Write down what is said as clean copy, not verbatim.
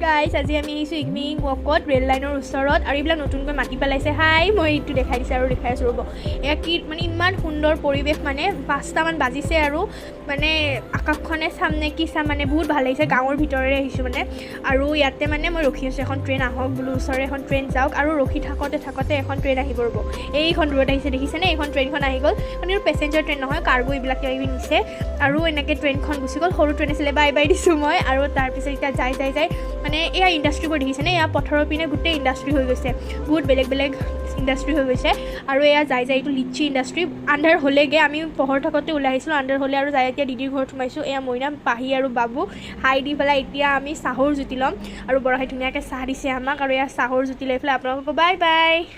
guys আজি আমি আহিছোঁ ইভিনিং ৱাকত ৰেল লাইনৰ ওচৰত আৰু এইবিলাক নতুনকৈ মাটি পেলাইছে হাই মই এইটো দেখাই দিছোঁ আৰু দেখাই আছোঁ ৰ'ব এয়া কি মানে ইমান সুন্দৰ পৰিৱেশ মানে 5টামান বাজিছে আৰু মানে আকাশখনে চাম নে কি চাম মানে বহুত ভাল লাগিছে গাঁৱৰ ভিতৰৰে আহিছোঁ মানে আৰু ইয়াতে মানে মই ৰখি আছোঁ এখন ট্ৰেইন আহক বোলো ওচৰৰে এখন ট্ৰেইন যাওক আৰু ৰখি থাকোঁতে এখন ট্ৰেইন আহিব ৰ'ব এইখন দূৰত আহিছে দেখিছেনে এইখন ট্ৰেইনখন আহি গ'ল মানে এইটো পেচেঞ্জাৰ ট্ৰেইন নহয় কাৰ্গো এইবিলাক কিবা কিবি নিছে আৰু এনেকৈ ট্ৰেইনখন গুচি গ'ল সৰু ট্ৰেইন আছিলে বাই বাই দিছোঁ মই আৰু তাৰপিছত এতিয়া যাই মানে এয়া ইণ্ডাষ্ট্ৰিবোৰ দেখিছেনে এয়া পথৰৰ পিনে গোটেই ইণ্ডাষ্ট্ৰি হৈ গৈছে বহুত বেলেগ ইণ্ডাষ্ট্ৰি হৈ গৈছে আৰু এয়া যাই এইটো লিচি ইণ্ডাষ্ট্ৰি আন্ধাৰ হ'লেগৈ আমি পোহৰ থাকোঁতে ওলাই আহিছিলোঁ আন্ধাৰ হ'লে আৰু যাই এতিয়া দিদিৰ ঘৰত সোমাইছোঁ এয়া মইনা পাহি আৰু বাবু হাই দি পেলাই এতিয়া আমি চাহৰ জুতি ল'ম আৰু বৰহাই ধুনীয়াকৈ চাহ দিছে আমাক আৰু এয়া চাহৰ জুতি লৈ পেলাই আপোনালোকক বাই বাই